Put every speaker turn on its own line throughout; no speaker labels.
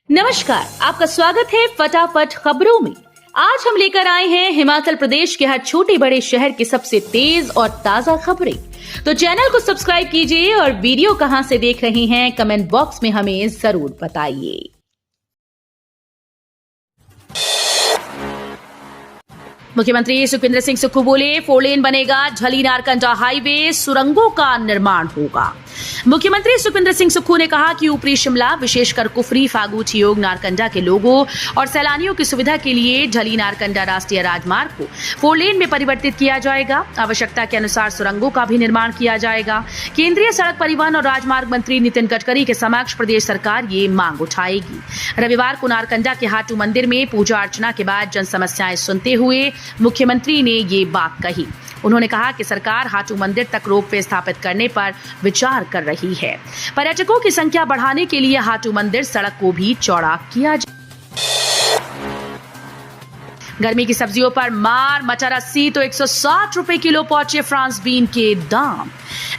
नमस्कार, आपका स्वागत है फटाफट खबरों में। आज हम लेकर आए हैं हिमाचल प्रदेश के हर छोटे बड़े शहर की सबसे तेज और ताजा खबरें। तो चैनल को सब्सक्राइब कीजिए और वीडियो कहां से देख रहे हैं कमेंट बॉक्स में हमें जरूर बताइए। मुख्यमंत्री सुखविंदर सिंह सुक्खू बोले, 4 लेन बनेगा, झली नारकंडा हाईवे, सुरंगों का निर्माण होगा। मुख्यमंत्री सुखविंदर सिंह सुक्खू ने कहा कि ऊपरी शिमला, विशेषकर कुफरी, फागू, ठियोग, नारकंडा के लोगों और सैलानियों की सुविधा के लिए झली नारकंडा राष्ट्रीय राजमार्ग को 4 लेन में परिवर्तित किया जाएगा। आवश्यकता के अनुसार सुरंगों का भी निर्माण किया जाएगा। केंद्रीय सड़क परिवहन और राजमार्ग मंत्री नितिन गडकरी के समक्ष प्रदेश सरकार ये मांग उठाएगी। रविवार को नारकंडा के हाटू मंदिर में पूजा अर्चना के बाद जन समस्याएं सुनते हुए मुख्यमंत्री ने ये बात कही। उन्होंने कहा कि सरकार हाटू मंदिर तक रोपवे स्थापित करने पर विचार कर रही है। पर्यटकों की संख्या बढ़ाने के लिए हाटू मंदिर सड़क को भी चौड़ा किया जाए। गर्मी की सब्जियों पर मार, मटर 80 तो 160 रुपए किलो पहुंचे फ्रांस बीन के दाम।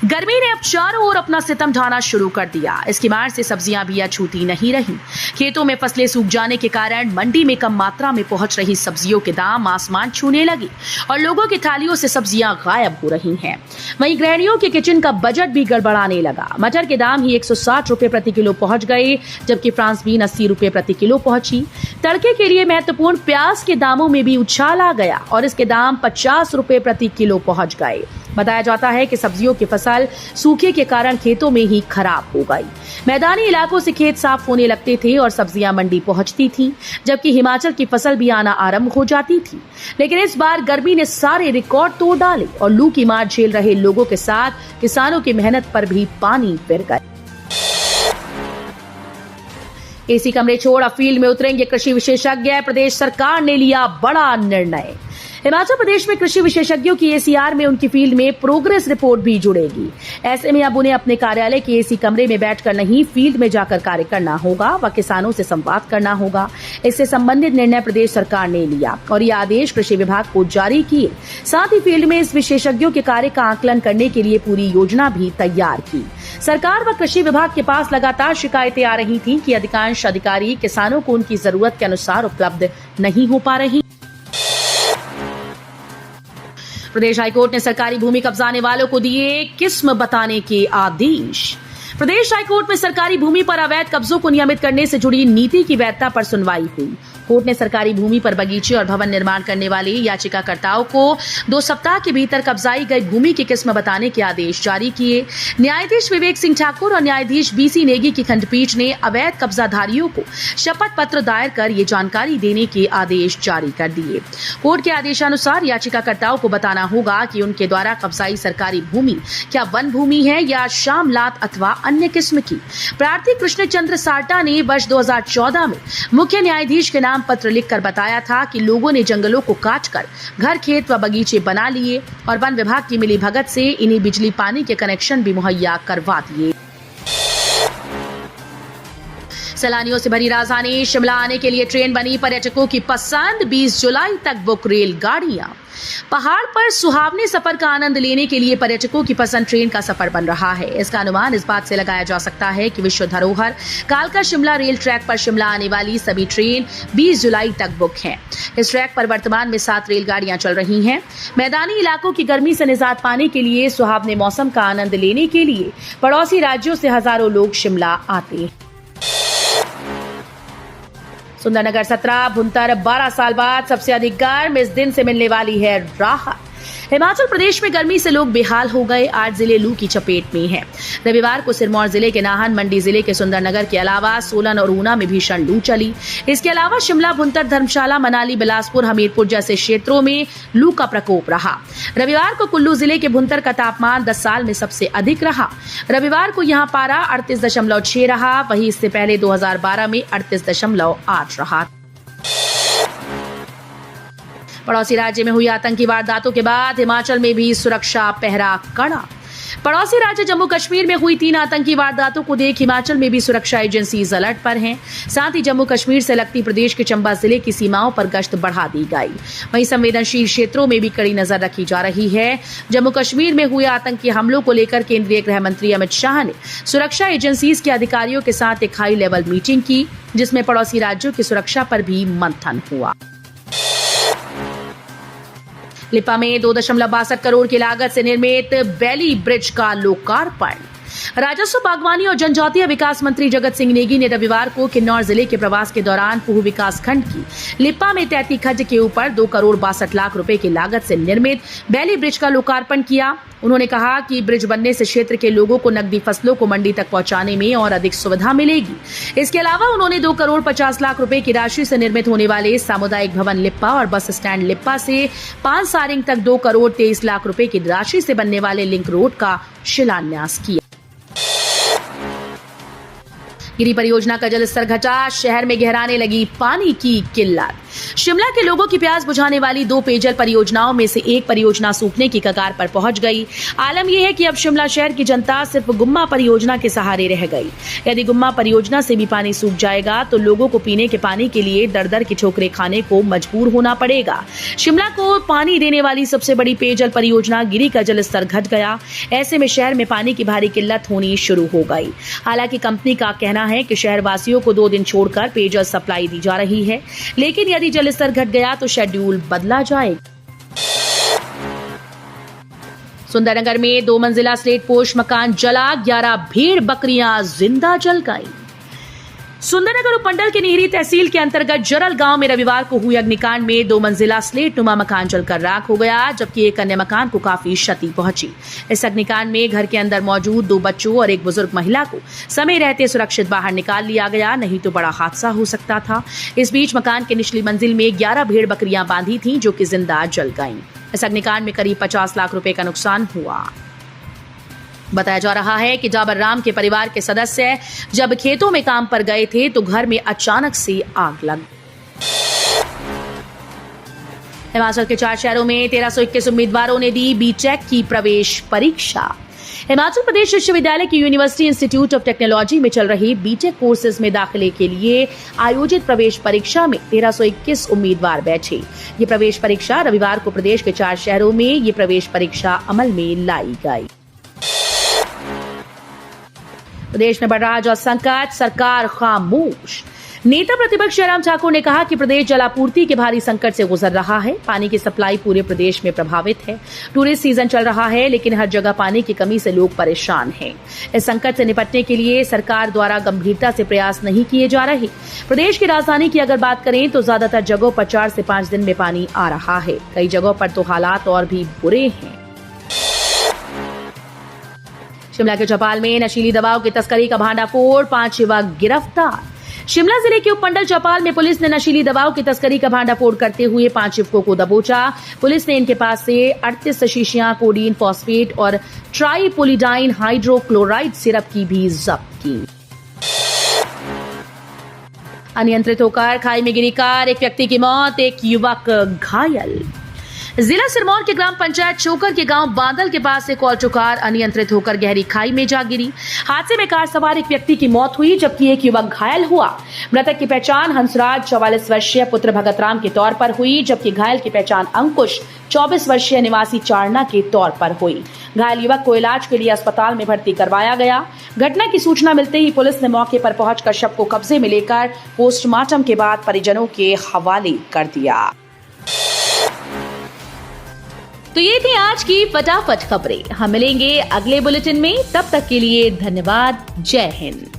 गर्मी ने अब चारों ओर अपना सितम ढाना शुरू कर दिया। इसकी मार से सब्जियां भी छूती नहीं रही। खेतों में फसलें सूख जाने के कारण मंडी में कम मात्रा में पहुंच रही सब्जियों के दाम आसमान छूने लगे और लोगों की थालियों से सब्जियां गायब हो रही हैं। वहीं गृहिणियों के किचन का बजट भी गड़बड़ाने लगा। मटर के दाम ही 160 रुपए प्रति किलो पहुंच गए, जबकि फ्रांस बीन 80 रुपए प्रति किलो पहुंची। तड़के के लिए महत्वपूर्ण प्याज के दामों में भी उछाल आ गया और इसके दाम 50 रुपए प्रति किलो पहुंच गए। बताया जाता है कि सब्जियों की फसल सूखे के कारण खेतों में ही खराब हो गई। मैदानी इलाकों से खेत साफ होने लगते थे और सब्जियां मंडी पहुंचती थी, जबकि हिमाचल की फसल भी आना आरंभ हो जाती थी। लेकिन इस बार गर्मी ने सारे रिकॉर्ड तोड़ डाले और लू की मार झेल रहे लोगों के साथ किसानों की मेहनत पर भी पानी फिर गया। एसी कमरे छोड़ अब फील्ड में उतरेंगे कृषि विशेषज्ञ। प्रदेश सरकार ने लिया बड़ा निर्णय। हिमाचल प्रदेश में कृषि विशेषज्ञों की एसीआर में उनकी फील्ड में प्रोग्रेस रिपोर्ट भी जुड़ेगी। ऐसे में अब उन्हें अपने कार्यालय के एसी कमरे में बैठकर नहीं, फील्ड में जाकर कार्य करना होगा व किसानों से संवाद करना होगा। इससे संबंधित निर्णय प्रदेश सरकार ने लिया और ये आदेश कृषि विभाग को जारी किए। साथ ही फील्ड में इस विशेषज्ञों के कार्य का आकलन करने के लिए पूरी योजना भी तैयार की। सरकार व कृषि विभाग के पास लगातार शिकायतें आ रही थी कि अधिकांश अधिकारी किसानों को उनकी जरूरत के अनुसार उपलब्ध नहीं हो पा रही। प्रदेश हाईकोर्ट ने सरकारी भूमि कब्जाने वालों को दिए किस्म बताने के आदेश। प्रदेश हाईकोर्ट में सरकारी भूमि पर अवैध कब्जों को नियमित करने से जुड़ी नीति की वैधता पर सुनवाई हुई। कोर्ट ने सरकारी भूमि पर बगीचे और भवन निर्माण करने वाले याचिकाकर्ताओं को 2 सप्ताह के भीतर कब्जाई गई भूमि की किस्म बताने के आदेश जारी किए। न्यायाधीश विवेक सिंह ठाकुर और न्यायाधीश बीसी नेगी की खंडपीठ ने अवैध कब्जाधारियों को शपथ पत्र दायर कर ये जानकारी देने के आदेश जारी कर दिए। कोर्ट के आदेशानुसार याचिकाकर्ताओं को बताना होगा कि उनके द्वारा कब्जाई सरकारी भूमि क्या वन भूमि है या शामलात अथवा अन्य किस्म की। प्रार्थी कृष्ण चंद्र साल्टा ने वर्ष 2014 में मुख्य न्यायाधीश के नाम पत्र लिखकर बताया था कि लोगों ने जंगलों को काटकर घर, खेत व बगीचे बना लिए और वन विभाग की मिलीभगत से इन्हें बिजली पानी के कनेक्शन भी मुहैया करवा दिए। सैलानियों से भरी राजधानी शिमला आने के लिए ट्रेन बनी पर्यटकों की पसंद। 20 जुलाई तक बुक रेलगाड़ियां। पहाड़ पर सुहावने सफर का आनंद लेने के लिए पर्यटकों की पसंद ट्रेन का सफर बन रहा है। इसका अनुमान इस बात से लगाया जा सकता है कि विश्व धरोहर कालका शिमला रेल ट्रैक पर शिमला आने वाली सभी ट्रेन 20 जुलाई तक बुक हैं। इस ट्रैक पर वर्तमान में 7 रेलगाड़ियां चल रही हैं। मैदानी इलाकों की गर्मी से निजात पाने के लिए, सुहावने मौसम का आनंद लेने के लिए पड़ोसी राज्यों से हजारों लोग शिमला आते हैं। सुंदरनगर 17, भुंतर 12 साल बाद सबसे अधिक गर्म। इस दिन से मिलने वाली है राहत। हिमाचल प्रदेश में गर्मी से लोग बेहाल हो गए। 8 जिले लू की चपेट में हैं। रविवार को सिरमौर जिले के नाहन, मंडी जिले के सुंदरनगर के अलावा सोलन और ऊना में भीषण लू चली। इसके अलावा शिमला, भुंतर, धर्मशाला, मनाली, बिलासपुर, हमीरपुर जैसे क्षेत्रों में लू का प्रकोप रहा। रविवार को कुल्लू जिले के भुंतर का तापमान 10 साल में सबसे अधिक रहा। रविवार को यहाँ पारा 38.6 रहा। वहीं इससे पहले 2012 में 38.8 रहा। पड़ोसी राज्य में हुई आतंकी वारदातों के बाद हिमाचल में भी सुरक्षा पहरा कड़ा। पड़ोसी राज्य जम्मू कश्मीर में हुई 3 आतंकी वारदातों को देख हिमाचल में भी सुरक्षा एजेंसीज अलर्ट पर हैं। साथ ही जम्मू कश्मीर से लगती प्रदेश के चंबा जिले की सीमाओं पर गश्त बढ़ा दी गई। वहीं संवेदनशील क्षेत्रों में भी कड़ी नजर रखी जा रही है। जम्मू कश्मीर में हुए आतंकी हमलों को लेकर केंद्रीय गृह मंत्री अमित शाह ने सुरक्षा एजेंसीज के अधिकारियों के साथ एक हाई लेवल मीटिंग की, जिसमें पड़ोसी राज्यों की सुरक्षा पर भी मंथन हुआ। लिप्पा में 2.62 करोड़ की लागत से निर्मित बेली ब्रिज का लोकार्पण। राजस्व, बागवानी और जनजातीय विकास मंत्री जगत सिंह नेगी ने रविवार को किन्नौर जिले के प्रवास के दौरान पूह विकास खंड की लिप्पा में तैती खड्ड के ऊपर 2 करोड़ 62 लाख रुपए की लागत से निर्मित बेली ब्रिज का लोकार्पण किया। उन्होंने कहा कि ब्रिज बनने से क्षेत्र के लोगों को नकदी फसलों को मंडी तक पहुंचाने में और अधिक सुविधा मिलेगी। इसके अलावा उन्होंने 2 करोड़ 50 लाख रुपए की राशि से निर्मित होने वाले सामुदायिक भवन लिप्पा और बस स्टैंड लिप्पा से 5 सारिंग तक 2 करोड़ 23 लाख रुपए की राशि से बनने वाले लिंक रोड का शिलान्यास किया। गिरी परियोजना का जलस्तर घटा, शहर में गहराने लगी पानी की किल्लत। शिमला के लोगों की प्यास बुझाने वाली 2 पेयजल परियोजनाओं में से एक परियोजना सूखने की कगार पर पहुंच गई। आलम यह है कि अब शिमला शहर की जनता सिर्फ गुम्मा परियोजना के सहारे रह गई। यदि गुम्मा परियोजना से भी पानी सूख जाएगा तो लोगों को पीने के पानी के लिए दर-दर की ठोकरें खाने को मजबूर होना पड़ेगा। शिमला को पानी देने वाली सबसे बड़ी पेयजल परियोजना गिरी का जलस्तर घट गया। ऐसे में शहर में पानी की भारी किल्लत होनी शुरू हो गई। हालांकि कंपनी का कहना है कि शहर वासियों को 2 दिन छोड़कर पेयजल सप्लाई दी जा रही है, लेकिन यदि जलस्तर घट गया तो शेड्यूल बदला जाएगा। सुंदरनगर में 2 मंजिला स्लेट पोश मकान जला, 11 भेड़ बकरियां जिंदा जल गईं। सुंदरनगर उपमंडल के नीरी तहसील के अंतर्गत जरल गांव में रविवार को हुए अग्निकांड में 2 मंजिला स्लेट नुमा मकान जलकर राख हो गया, जबकि एक अन्य मकान को काफी क्षति पहुंची। इस अग्निकांड में घर के अंदर मौजूद 2 बच्चों और एक बुजुर्ग महिला को समय रहते सुरक्षित बाहर निकाल लिया गया, नहीं तो बड़ा हादसा हो सकता था। इस बीच मकान के निचली मंजिल में 11 भेड़ बकरियां बांधी थीं, जो कि जिंदा जल गईं। इस अग्निकांड में करीब 50 लाख रुपए का नुकसान हुआ। बताया जा रहा है कि जाबर राम के परिवार के सदस्य जब खेतों में काम पर गए थे तो घर में अचानक से आग लग। हिमाचल के 4 शहरों में 1321 उम्मीदवारों ने दी बीटेक की प्रवेश परीक्षा। हिमाचल प्रदेश विश्वविद्यालय की यूनिवर्सिटी इंस्टीट्यूट ऑफ टेक्नोलॉजी में चल रही बीटेक कोर्सेज में दाखिले के लिए आयोजित प्रवेश परीक्षा में 1321 उम्मीदवार बैठे। ये प्रवेश परीक्षा रविवार को प्रदेश के 4 शहरों में ये प्रवेश परीक्षा अमल में लाई गई। प्रदेश में बढ़ रहा जल संकट, सरकार खामोश। नेता प्रतिपक्ष जयराम ठाकुर ने कहा कि प्रदेश जलापूर्ति के भारी संकट से गुजर रहा है। पानी की सप्लाई पूरे प्रदेश में प्रभावित है। टूरिस्ट सीजन चल रहा है, लेकिन हर जगह पानी की कमी से लोग परेशान हैं। इस संकट से निपटने के लिए सरकार द्वारा गंभीरता से प्रयास नहीं किए जा रहे। प्रदेश की राजधानी की अगर बात करें तो ज्यादातर जगहों पर 4 से 5 दिन में पानी आ रहा है। कई जगहों पर तो हालात और भी बुरे हैं। शिमला के चौपाल में नशीली दवाओं की तस्करी का भांडाफोड़, 5 युवक गिरफ्तार। शिमला जिले के उपमंडल चौपाल में पुलिस ने नशीली दवाओं की तस्करी का भांडाफोड़ करते हुए 5 युवकों को दबोचा। पुलिस ने इनके पास से 38 शीशियां कोडीन फॉस्फेट और ट्राइपोलिडाइन हाइड्रोक्लोराइड सिरप की भी जब्त की। अनियंत्रित होकर खाई में गिरी कार, एक व्यक्ति की मौत, एक युवक घायल। जिला सिरमौर के ग्राम पंचायत चोकर के गांव बादल के पास एक ऑल्टो कार अनियंत्रित होकर गहरी खाई में जा गिरी। हादसे में कार सवार एक व्यक्ति की मौत हुई, जबकि एक युवक घायल हुआ। मृतक की पहचान हंसराज 44 वर्षीय पुत्र भगतराम के तौर पर हुई, जबकि घायल की पहचान अंकुश 24 वर्षीय निवासी चारना के तौर पर हुई। घायल युवक को इलाज के लिए अस्पताल में भर्ती करवाया गया। घटना की सूचना मिलते ही पुलिस ने मौके पर पहुंचकर शव को कब्जे में लेकर पोस्टमार्टम के बाद परिजनों के हवाले कर दिया। तो ये थी आज की फटाफट खबरें। हम मिलेंगे अगले बुलेटिन में, तब तक के लिए धन्यवाद। जय हिंद।